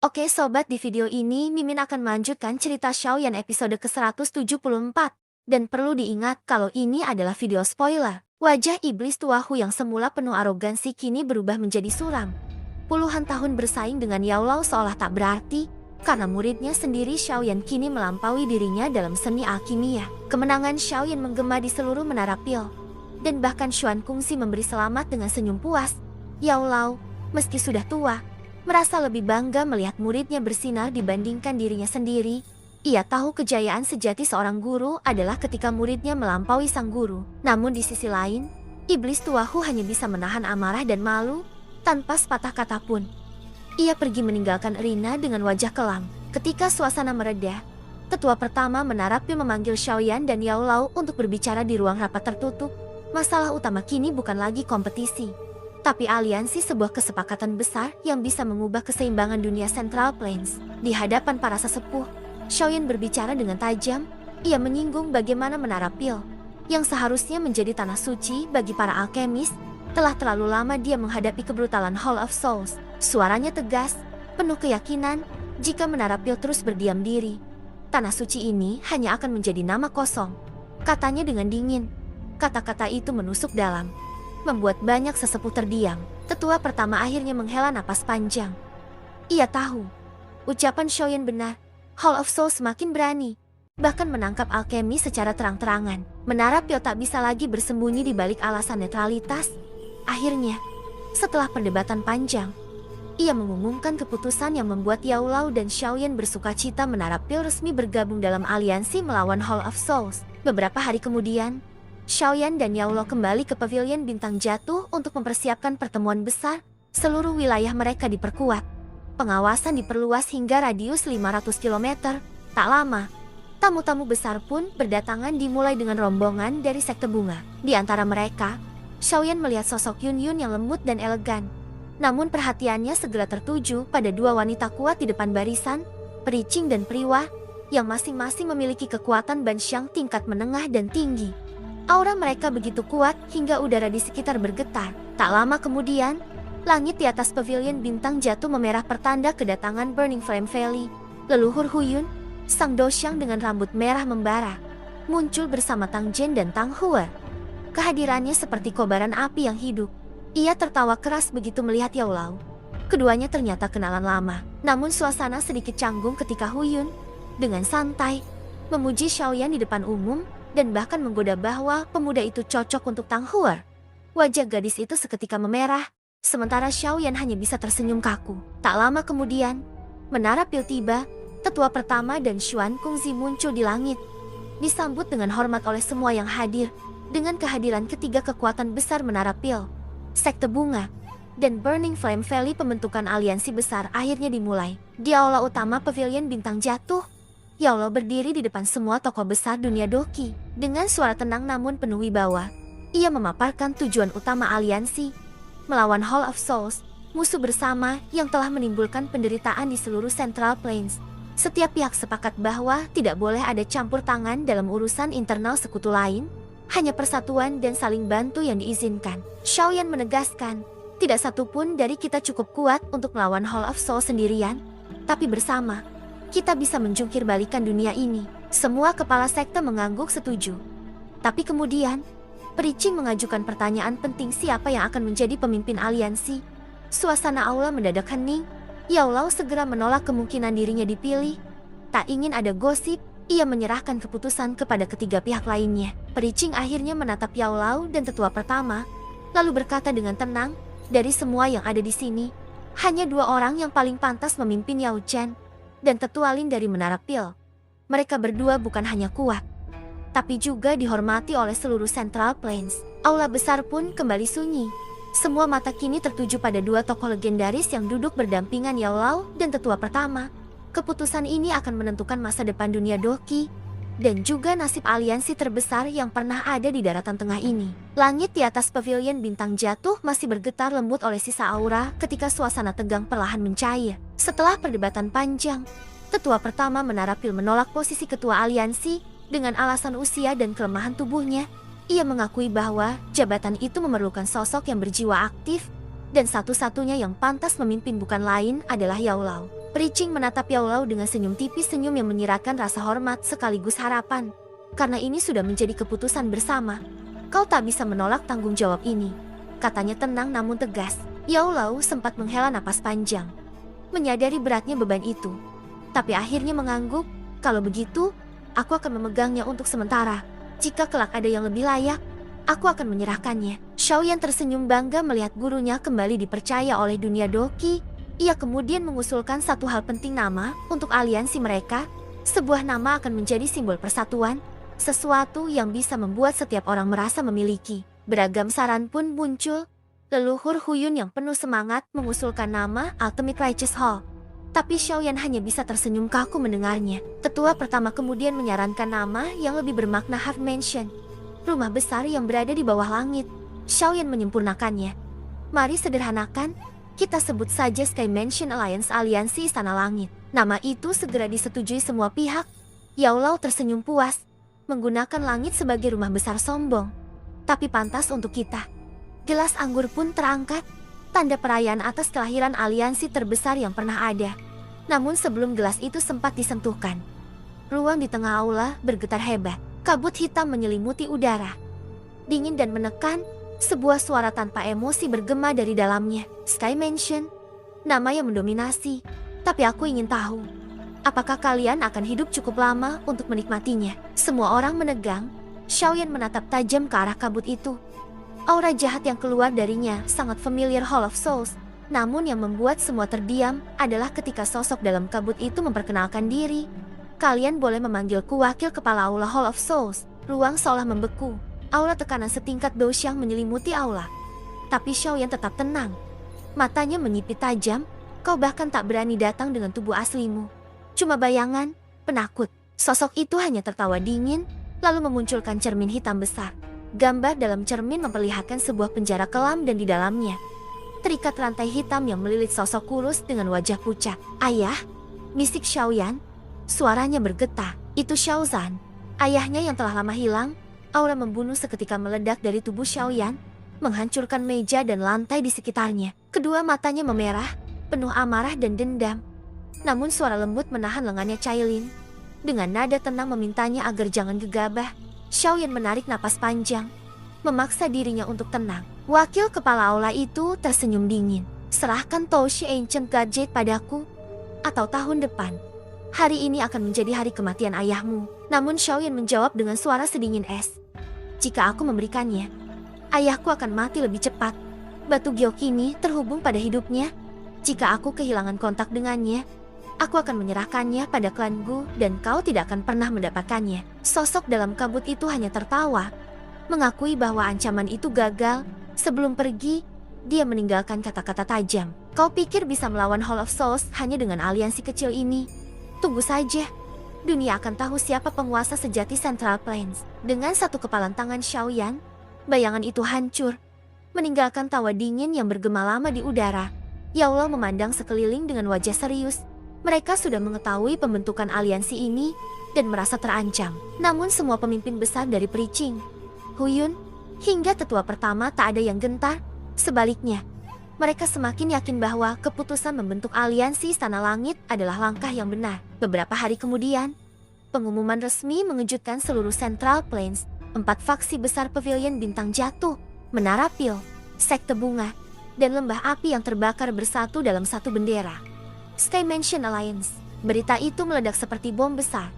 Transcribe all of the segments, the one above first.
Oke sobat, di video ini Mimin akan melanjutkan cerita Xiaoyan episode ke-174. Dan perlu diingat kalau ini adalah video spoiler. Wajah iblis tua Hu yang semula penuh arogansi kini berubah menjadi suram. Puluhan tahun bersaing dengan Yao Lao seolah tak berarti, karena muridnya sendiri Xiaoyan kini melampaui dirinya dalam seni alkimia. Kemenangan Xiaoyan menggema di seluruh menara pil. Dan bahkan Xuan Kungzi memberi selamat dengan senyum puas. Yao Lao, meski sudah tua, merasa lebih bangga melihat muridnya bersinar dibandingkan dirinya sendiri. Ia tahu kejayaan sejati seorang guru adalah ketika muridnya melampaui sang guru. Namun di sisi lain, iblis tua Hu hanya bisa menahan amarah dan malu tanpa sepatah kata pun. Ia pergi meninggalkan arena dengan wajah kelam. Ketika suasana mereda, tetua pertama menara pil memanggil Xiaoyan dan Yao Lao untuk berbicara di ruang rapat tertutup. Masalah utama kini bukan lagi kompetisi, tapi aliansi, sebuah kesepakatan besar yang bisa mengubah keseimbangan dunia Central Plains. Di hadapan para sesepuh, Xiaoyan berbicara dengan tajam. Ia menyinggung bagaimana menara pil, yang seharusnya menjadi tanah suci bagi para alkemis, telah terlalu lama dia menghadapi kebrutalan Hall of Souls. Suaranya tegas, penuh keyakinan, jika menara pil terus berdiam diri, tanah suci ini hanya akan menjadi nama kosong. Katanya dengan dingin. Kata-kata itu menusuk dalam, membuat banyak sesepuh terdiam. Tetua pertama akhirnya menghela napas panjang. Ia tahu, ucapan Xiaoyan benar. Hall of Souls semakin berani, bahkan menangkap alkemi secara terang-terangan. Menara pil tak bisa lagi bersembunyi di balik alasan netralitas. Akhirnya, setelah perdebatan panjang, ia mengumumkan keputusan yang membuat Yao Lao dan Xiaoyan bersukacita. Menara pil resmi bergabung dalam aliansi melawan Hall of Souls. Beberapa hari kemudian, Xiaoyan dan Yao Lao kembali ke Pavilion Bintang Jatuh untuk mempersiapkan pertemuan besar. Seluruh wilayah mereka diperkuat. Pengawasan diperluas hingga radius 500 km. Tak lama, tamu-tamu besar pun berdatangan, dimulai dengan rombongan dari sekte bunga. Di antara mereka, Xiaoyan melihat sosok Yun Yun yang lembut dan elegan. Namun perhatiannya segera tertuju pada dua wanita kuat di depan barisan, Pericing dan Priwa, yang masing-masing memiliki kekuatan Banxiang tingkat menengah dan tinggi. Aura mereka begitu kuat hingga udara di sekitar bergetar. Tak lama kemudian, langit di atas Pavilion Bintang Jatuh memerah pertanda kedatangan Burning Flame Valley. Leluhur Huyun, sang dosyang dengan rambut merah membara, muncul bersama Tang Jen dan Tang Hue. Kehadirannya seperti kobaran api yang hidup. Ia tertawa keras begitu melihat Yao Lao. Keduanya ternyata kenalan lama. Namun suasana sedikit canggung ketika Huyun, dengan santai, memuji Xiaoyan di depan umum, dan bahkan menggoda bahwa pemuda itu cocok untuk Tang Hue. Wajah gadis itu seketika memerah, sementara Xiaoyan hanya bisa tersenyum kaku. Tak lama kemudian, menara pil tiba. Tetua pertama dan Xuan Kungzi muncul di langit, disambut dengan hormat oleh semua yang hadir. Dengan kehadiran ketiga kekuatan besar menara pil, sekte bunga, dan Burning Flame Valley, pembentukan aliansi besar akhirnya dimulai. Di aula utama Pavilion Bintang Jatuh, Yao Lao berdiri di depan semua tokoh besar dunia Doki. Dengan suara tenang namun penuh wibawa, ia memaparkan tujuan utama aliansi, melawan Hall of Souls, musuh bersama yang telah menimbulkan penderitaan di seluruh Central Plains. Setiap pihak sepakat bahwa tidak boleh ada campur tangan dalam urusan internal sekutu lain, hanya persatuan dan saling bantu yang diizinkan. Xiaoyan menegaskan, tidak satupun dari kita cukup kuat untuk melawan Hall of Souls sendirian, tapi bersama kita bisa menjungkir balikan dunia ini. Semua kepala sekte mengangguk setuju. Tapi kemudian, Pericing mengajukan pertanyaan penting, siapa yang akan menjadi pemimpin aliansi? Suasana aula mendadak hening. Yao Lao segera menolak kemungkinan dirinya dipilih. Tak ingin ada gosip, ia menyerahkan keputusan kepada ketiga pihak lainnya. Pericing akhirnya menatap Yao Lao dan tetua pertama, lalu berkata dengan tenang, dari semua yang ada di sini, hanya dua orang yang paling pantas memimpin, Yao Chen dan Tetua Lin dari Menara Pil. Mereka berdua bukan hanya kuat, tapi juga dihormati oleh seluruh Central Plains. Aula besar pun kembali sunyi. Semua mata kini tertuju pada dua tokoh legendaris yang duduk berdampingan, Yao Lao dan Tetua pertama. Keputusan ini akan menentukan masa depan dunia Doki, dan juga nasib aliansi terbesar yang pernah ada di daratan tengah ini. Langit di atas Pavilion Bintang Jatuh masih bergetar lembut oleh sisa aura ketika suasana tegang perlahan mencair. Setelah perdebatan panjang, tetua pertama Menara Pil menolak posisi ketua aliansi dengan alasan usia dan kelemahan tubuhnya. Ia mengakui bahwa jabatan itu memerlukan sosok yang berjiwa aktif, dan satu-satunya yang pantas memimpin bukan lain adalah Yao Lao. Periching menatap Yao Lao dengan senyum tipis, senyum yang menyiratkan rasa hormat sekaligus harapan. Karena ini sudah menjadi keputusan bersama. Kau tak bisa menolak tanggung jawab ini. Katanya tenang namun tegas. Yao Lao sempat menghela napas panjang. Menyadari beratnya beban itu. Tapi akhirnya mengangguk. Kalau begitu, aku akan memegangnya untuk sementara. Jika kelak ada yang lebih layak, aku akan menyerahkannya. Xiaoyan tersenyum bangga melihat gurunya kembali dipercaya oleh dunia Doqi. Ia kemudian mengusulkan satu hal penting, nama untuk aliansi mereka. Sebuah nama akan menjadi simbol persatuan, sesuatu yang bisa membuat setiap orang merasa memiliki. Beragam saran pun muncul. Leluhur Huyun yang penuh semangat mengusulkan nama Ultimate Righteous Hall. Tapi Xiaoyan hanya bisa tersenyum kaku mendengarnya. Tetua pertama kemudian menyarankan nama yang lebih bermakna Heart Mansion, rumah besar yang berada di bawah langit. Xiaoyan menyempurnakannya. Mari sederhanakan. Kita sebut saja Sky Mansion Alliance, aliansi Istana Langit. Nama itu segera disetujui semua pihak. Yao Lao tersenyum puas, menggunakan langit sebagai rumah besar sombong. Tapi pantas untuk kita. Gelas anggur pun terangkat, tanda perayaan atas kelahiran aliansi terbesar yang pernah ada. Namun sebelum gelas itu sempat disentuhkan, ruang di tengah aula bergetar hebat. Kabut hitam menyelimuti udara. Dingin dan menekan. Sebuah suara tanpa emosi bergema dari dalamnya. Sky Mansion, nama yang mendominasi. Tapi aku ingin tahu, apakah kalian akan hidup cukup lama untuk menikmatinya? Semua orang menegang. Xiaoyan menatap tajam ke arah kabut itu. Aura jahat yang keluar darinya sangat familiar Hall of Souls. Namun yang membuat semua terdiam adalah ketika sosok dalam kabut itu memperkenalkan diri. Kalian boleh memanggilku wakil kepala aula Hall of Souls. Ruang seolah membeku. Aura tekanan setingkat dosyang menyelimuti aula. Tapi Xiaoyan tetap tenang. Matanya menyipit tajam. Kau bahkan tak berani datang dengan tubuh aslimu. Cuma bayangan, penakut. Sosok itu hanya tertawa dingin, lalu memunculkan cermin hitam besar. Gambar dalam cermin memperlihatkan sebuah penjara kelam dan di dalamnya terikat rantai hitam yang melilit sosok kurus dengan wajah pucat. Ayah, bisik Xiaoyan. Suaranya bergetar. Itu Xiaozan, ayahnya yang telah lama hilang. Aura membunuh seketika meledak dari tubuh Xiaoyan, menghancurkan meja dan lantai di sekitarnya. Kedua matanya memerah, penuh amarah dan dendam. Namun suara lembut menahan lengannya Cailin. Dengan nada tenang memintanya agar jangan gegabah. Xiaoyan menarik napas panjang, memaksa dirinya untuk tenang. Wakil kepala aula itu tersenyum dingin. Serahkan Toshi Ancient God Jade padaku, atau tahun depan hari ini akan menjadi hari kematian ayahmu. Namun Xiaoyan menjawab dengan suara sedingin es. Jika aku memberikannya, ayahku akan mati lebih cepat. Batu giok ini terhubung pada hidupnya. Jika aku kehilangan kontak dengannya, aku akan menyerahkannya pada klanku dan kau tidak akan pernah mendapatkannya. Sosok dalam kabut itu hanya tertawa, mengakui bahwa ancaman itu gagal. Sebelum pergi, dia meninggalkan kata-kata tajam. Kau pikir bisa melawan Hall of Souls hanya dengan aliansi kecil ini? Tunggu saja. Dunia akan tahu siapa penguasa sejati Central Plains. Dengan satu kepalan tangan Xiaoyan, bayangan itu hancur, meninggalkan tawa dingin yang bergema lama di udara. Yao Lao memandang sekeliling dengan wajah serius. Mereka sudah mengetahui pembentukan aliansi ini dan merasa terancam. Namun semua pemimpin besar dari Periching, Huyun, hingga tetua pertama tak ada yang gentar. Sebaliknya, mereka semakin yakin bahwa keputusan membentuk aliansi Istana Langit adalah langkah yang benar. Beberapa hari kemudian, pengumuman resmi mengejutkan seluruh Central Plains. 4 faksi besar Pavilion Bintang Jatuh, Menara Pil, Sekte Bunga, dan Lembah Api yang terbakar bersatu dalam satu bendera. Sky Mansion Alliance. Berita itu meledak seperti bom besar.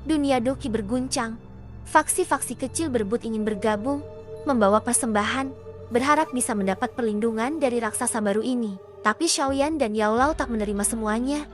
Dunia Doqi berguncang. Faksi-faksi kecil berebut ingin bergabung, membawa persembahan, berharap bisa mendapat perlindungan dari raksasa baru ini. Tapi Xiaoyan dan Yao Lao tak menerima semuanya.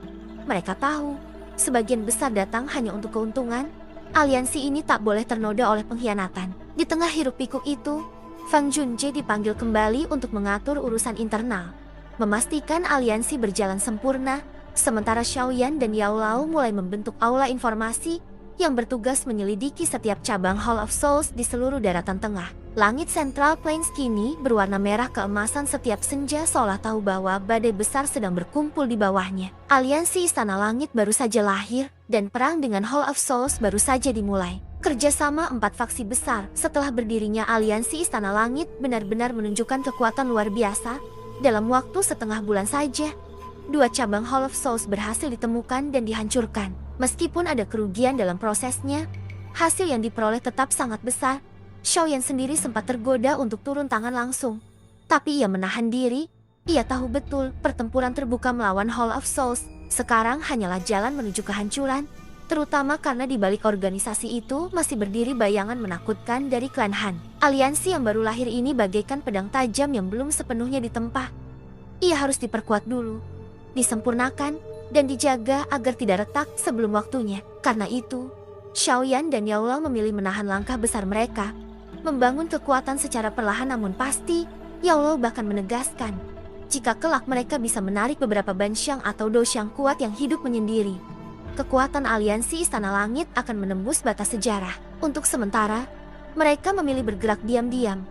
Mereka tahu, sebagian besar datang hanya untuk keuntungan. Aliansi ini tak boleh ternoda oleh pengkhianatan. Di tengah hiruk-pikuk itu, Fang Junjie dipanggil kembali untuk mengatur urusan internal, memastikan aliansi berjalan sempurna, sementara Xiaoyan dan Yao Lao mulai membentuk aula informasi yang bertugas menyelidiki setiap cabang Hall of Souls di seluruh daratan tengah. Langit Central Plains kini berwarna merah keemasan. Setiap senja seolah tahu bahwa badai besar sedang berkumpul di bawahnya. Aliansi Istana Langit baru saja lahir, dan perang dengan Hall of Souls baru saja dimulai. Kerjasama 4 faksi besar setelah berdirinya aliansi Istana Langit benar-benar menunjukkan kekuatan luar biasa. Dalam waktu setengah bulan saja, 2 cabang Hall of Souls berhasil ditemukan dan dihancurkan. Meskipun ada kerugian dalam prosesnya, hasil yang diperoleh tetap sangat besar. Xiaoyan sendiri sempat tergoda untuk turun tangan langsung. Tapi ia menahan diri. Ia tahu betul pertempuran terbuka melawan Hall of Souls sekarang hanyalah jalan menuju kehancuran. Terutama karena di balik organisasi itu masih berdiri bayangan menakutkan dari klan Han. Aliansi yang baru lahir ini bagaikan pedang tajam yang belum sepenuhnya ditempa. Ia harus diperkuat dulu, disempurnakan, dan dijaga agar tidak retak sebelum waktunya. Karena itu, Xiaoyan dan Yaolao memilih menahan langkah besar mereka, membangun kekuatan secara perlahan namun pasti. Yaolao bahkan menegaskan, jika kelak mereka bisa menarik beberapa Banxiang atau Douxiang kuat yang hidup menyendiri, kekuatan aliansi Istana Langit akan menembus batas sejarah. Untuk sementara, mereka memilih bergerak diam-diam.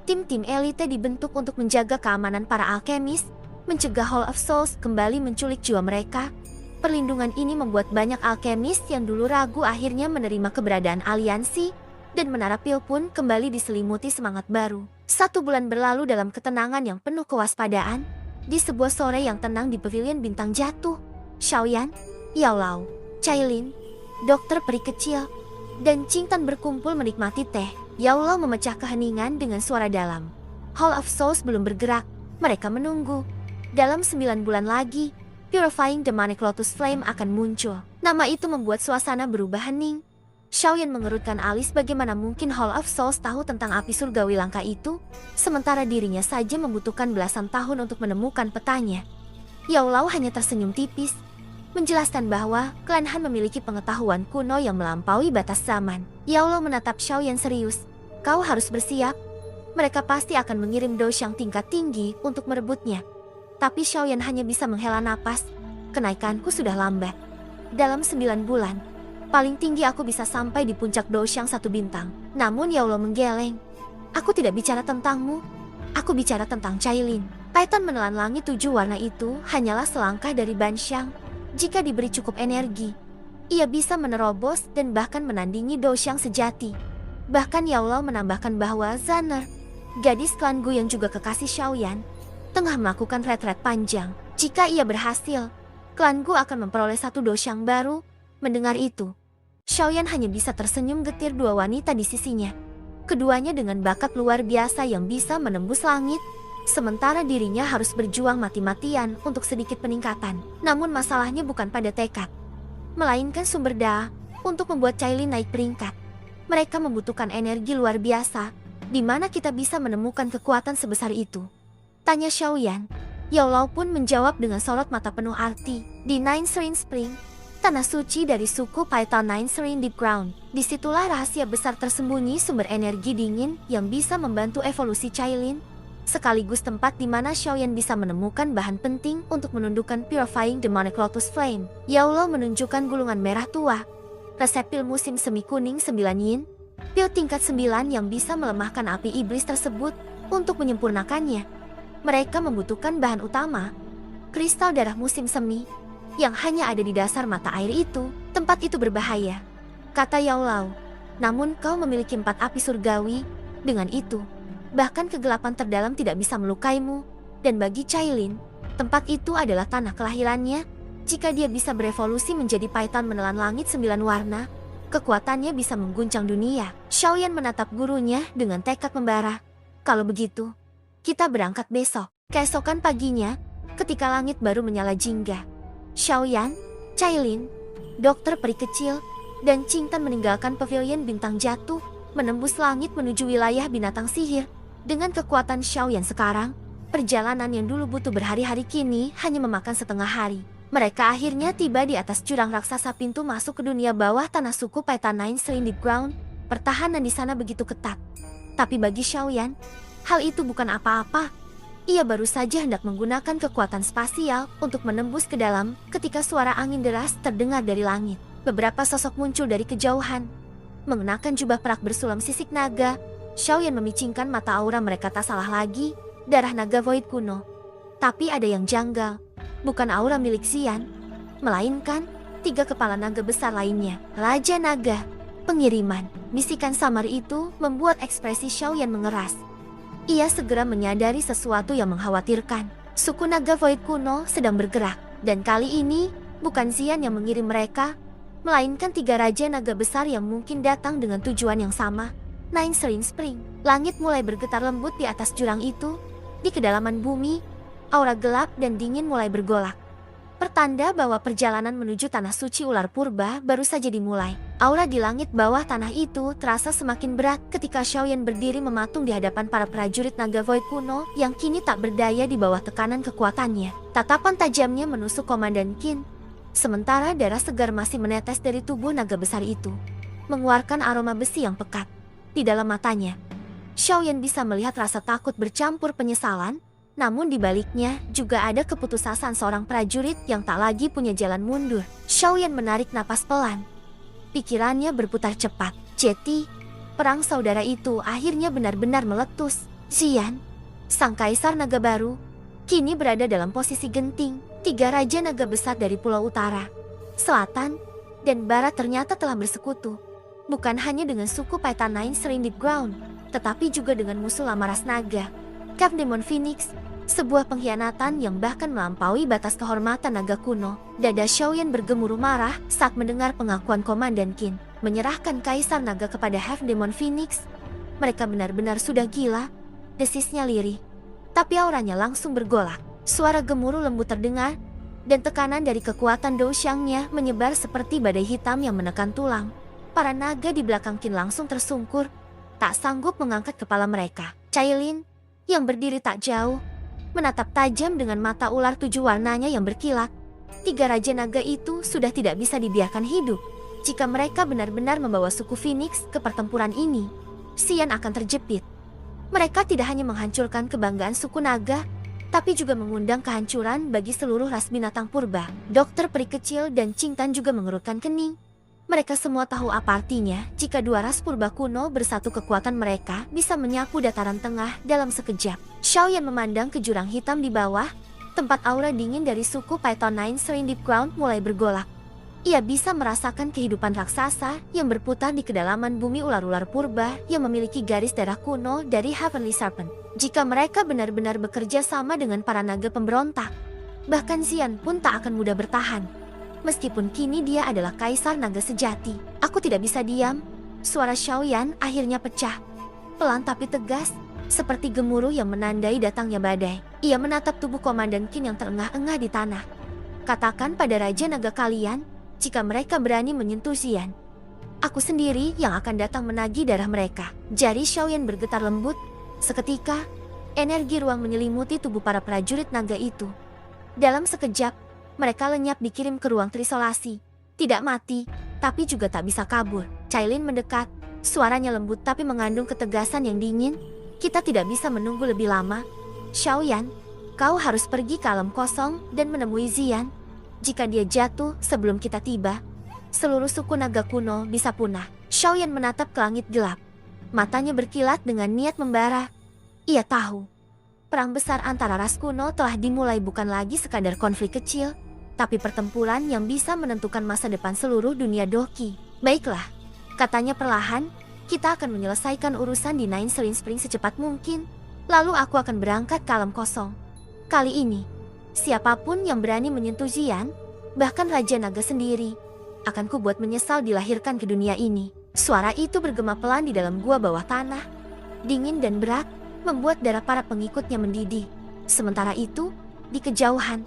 Tim-tim elite dibentuk untuk menjaga keamanan para alkemis, mencegah Hall of Souls kembali menculik jiwa mereka. Perlindungan ini membuat banyak alkemis yang dulu ragu akhirnya menerima keberadaan aliansi, dan Menara Pil pun kembali diselimuti semangat baru. 1 bulan berlalu dalam ketenangan yang penuh kewaspadaan. Di sebuah sore yang tenang di Pavilion Bintang Jatuh, Xiaoyan, Yaolao, Cailin, dokter peri kecil, dan Qingtan berkumpul menikmati teh. Yaolao memecah keheningan dengan suara dalam. Hall of Souls belum bergerak. Mereka menunggu. Dalam 9 bulan lagi, Purifying Demonic Lotus Flame akan muncul. Nama itu membuat suasana berubah hening. Xiaoyan mengerutkan alis. Bagaimana mungkin Hall of Souls tahu tentang api surgawi langka itu, sementara dirinya saja membutuhkan belasan tahun untuk menemukan petanya. Yaolao hanya tersenyum tipis, menjelaskan bahwa klan Han memiliki pengetahuan kuno yang melampaui batas zaman. Yaolao menatap Xiaoyan serius. Kau harus bersiap. Mereka pasti akan mengirim Douxiang tingkat tinggi untuk merebutnya. Tapi Xiaoyan hanya bisa menghela napas. Kenaikanku sudah lambat. Dalam 9 bulan, paling tinggi aku bisa sampai di puncak Douxiang 1 bintang. Namun Yaolao menggeleng. Aku tidak bicara tentangmu. Aku bicara tentang Cailin. Python menelan langit 7 warna itu hanyalah selangkah dari Banxiang. Jika diberi cukup energi, ia bisa menerobos dan bahkan menandingi Douxiang sejati. Bahkan Yaolao menambahkan bahwa Zanner, gadis klan Gu yang juga kekasih Xiaoyan, tengah melakukan retret panjang. Jika ia berhasil, klan Gu akan memperoleh 1 Douxiang baru. Mendengar itu, Xiaoyan hanya bisa tersenyum getir. 2 wanita di sisinya. Keduanya dengan bakat luar biasa yang bisa menembus langit. Sementara dirinya harus berjuang mati-matian untuk sedikit peningkatan. Namun masalahnya bukan pada tekad, melainkan sumber daya untuk membuat Cailin naik peringkat. Mereka membutuhkan energi luar biasa. Di mana kita bisa menemukan kekuatan sebesar itu? Tanya Xiaoyan. Yaolao pun menjawab dengan sorot mata penuh arti. Di Nine Serene Spring, tanah suci dari suku Python Nine Serene Deep Ground. Disitulah rahasia besar tersembunyi sumber energi dingin yang bisa membantu evolusi Cailin. Sekaligus tempat di mana Xiaoyan bisa menemukan bahan penting untuk menundukkan Purifying Demonic Lotus Flame. Yaolao menunjukkan gulungan merah tua. Resep pil musim semi kuning 9 yin. Pil tingkat 9 yang bisa melemahkan api iblis tersebut. Untuk menyempurnakannya, mereka membutuhkan bahan utama, kristal darah musim semi, yang hanya ada di dasar mata air itu. Tempat itu berbahaya, kata Yaolao. Namun kau memiliki 4 api surgawi. Dengan itu, bahkan kegelapan terdalam tidak bisa melukaimu. Dan bagi Cailin, tempat itu adalah tanah kelahirannya. Jika dia bisa berevolusi menjadi Python menelan langit 9 warna, kekuatannya bisa mengguncang dunia. Xiaoyan menatap gurunya dengan tekad membara. Kalau begitu, kita berangkat besok. Keesokan paginya, ketika langit baru menyala jingga, Xiaoyan, Cailin, dokter peri kecil, dan Qingtan meninggalkan Pavilion Bintang Jatuh, menembus langit menuju wilayah binatang sihir. Dengan kekuatan Xiaoyan sekarang, perjalanan yang dulu butuh berhari-hari kini hanya memakan setengah hari. Mereka akhirnya tiba di atas jurang raksasa, pintu masuk ke dunia bawah tanah suku Python Nine Serene Deep Ground. Pertahanan di sana begitu ketat. Tapi bagi Xiaoyan, hal itu bukan apa-apa. Ia baru saja hendak menggunakan kekuatan spasial untuk menembus ke dalam ketika suara angin deras terdengar dari langit. Beberapa sosok muncul dari kejauhan. Mengenakan jubah perak bersulam sisik naga, Xiaoyan memicingkan mata. Aura mereka tak salah lagi, darah naga void kuno. Tapi ada yang janggal. Bukan aura milik Xian, melainkan 3 kepala naga besar lainnya. Raja Naga, pengiriman. Bisikan samar itu membuat ekspresi Xiaoyan mengeras. Ia segera menyadari sesuatu yang mengkhawatirkan. Suku naga Void kuno sedang bergerak, dan kali ini bukan Xian yang mengirim mereka, melainkan 3 raja naga besar yang mungkin datang dengan tujuan yang sama. Nine Serene Spring. Langit mulai bergetar lembut di atas jurang itu. Di kedalaman bumi, aura gelap dan dingin mulai bergolak. Pertanda bahwa perjalanan menuju tanah suci ular purba baru saja dimulai. Aura di langit bawah tanah itu terasa semakin berat ketika Xiaoyan berdiri mematung di hadapan para prajurit naga Void kuno yang kini tak berdaya di bawah tekanan kekuatannya. Tatapan tajamnya menusuk Komandan Qin, sementara darah segar masih menetes dari tubuh naga besar itu, mengeluarkan aroma besi yang pekat. Di dalam matanya, Xiaoyan bisa melihat rasa takut bercampur penyesalan. Namun di baliknya juga ada keputusasaan seorang prajurit yang tak lagi punya jalan mundur. Xiaoyan menarik napas pelan. Pikirannya berputar cepat. Jeti, perang saudara itu akhirnya benar-benar meletus. Xian, sang kaisar naga baru, kini berada dalam posisi genting. 3 raja naga besar dari pulau utara, selatan, dan barat ternyata telah bersekutu. Bukan hanya dengan suku Python Nine Serene Deep Ground, tetapi juga dengan musuh lama ras naga, Cave Demon Phoenix. Sebuah pengkhianatan yang bahkan melampaui batas kehormatan naga kuno. Dada Xiaoyan bergemuruh marah saat mendengar pengakuan Komandan Qin menyerahkan Kaisar Naga kepada Half Demon Phoenix. Mereka benar-benar sudah gila, desisnya lirih. Tapi auranya langsung bergolak. Suara gemuruh lembut terdengar, dan tekanan dari kekuatan Douxiangnya menyebar seperti badai hitam yang menekan tulang. Para naga di belakang Qin langsung tersungkur, tak sanggup mengangkat kepala mereka. Cailin, yang berdiri tak jauh, menatap tajam dengan mata ular 7 warnanya yang berkilat. 3 raja naga itu sudah tidak bisa dibiarkan hidup. Jika mereka benar-benar membawa suku Phoenix ke pertempuran ini, Xian akan terjepit. Mereka tidak hanya menghancurkan kebanggaan suku naga, tapi juga mengundang kehancuran bagi seluruh ras binatang purba. Dokter peri kecil dan Qingtan juga mengerutkan kening. Mereka semua tahu apa artinya jika 2 ras purba kuno bersatu. Kekuatan mereka bisa menyapu dataran tengah dalam sekejap. Xiaoyan memandang ke jurang hitam di bawah, tempat aura dingin dari suku Python Nine Serene Deep Ground mulai bergolak. Ia bisa merasakan kehidupan raksasa yang berputar di kedalaman bumi ular-ular purba yang memiliki garis darah kuno dari Heavenly Serpent. Jika mereka benar-benar bekerja sama dengan para naga pemberontak, bahkan Xian pun tak akan mudah bertahan. Meskipun kini dia adalah kaisar naga sejati. Aku tidak bisa diam. Suara Xiaoyan akhirnya pecah. Pelan tapi tegas, seperti gemuruh yang menandai datangnya badai. Ia menatap tubuh Komandan Qin yang terengah-engah di tanah. Katakan pada raja naga kalian, jika mereka berani menyentuh Xian, aku sendiri yang akan datang menagih darah mereka. Jari Xiaoyan bergetar lembut. Seketika, energi ruang menyelimuti tubuh para prajurit naga itu. Dalam sekejap, mereka lenyap dikirim ke ruang terisolasi. Tidak mati, tapi juga tak bisa kabur. Cailin mendekat, suaranya lembut tapi mengandung ketegasan yang dingin. Kita tidak bisa menunggu lebih lama. Xiaoyan, kau harus pergi ke alam kosong dan menemui Xian. Jika dia jatuh sebelum kita tiba, seluruh suku naga kuno bisa punah. Xiaoyan menatap ke langit gelap. Matanya berkilat dengan niat membara. Ia tahu, perang besar antara ras kuno telah dimulai, bukan lagi sekadar konflik kecil, tapi pertempuran yang bisa menentukan masa depan seluruh dunia Doki. Baiklah, katanya perlahan, kita akan menyelesaikan urusan di Nine Serene Spring secepat mungkin, lalu aku akan berangkat ke alam kosong. Kali ini, siapapun yang berani menyentuh Xian, bahkan Raja Naga sendiri, akan kubuat menyesal dilahirkan ke dunia ini. Suara itu bergema pelan di dalam gua bawah tanah, dingin dan berat, membuat darah para pengikutnya mendidih. Sementara itu, di kejauhan,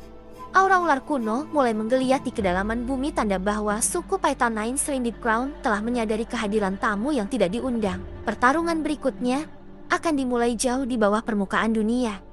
aura ular kuno mulai menggeliat di kedalaman bumi, tanda bahwa suku Python Nine Serene Deep Ground telah menyadari kehadiran tamu yang tidak diundang. Pertarungan berikutnya akan dimulai jauh di bawah permukaan dunia.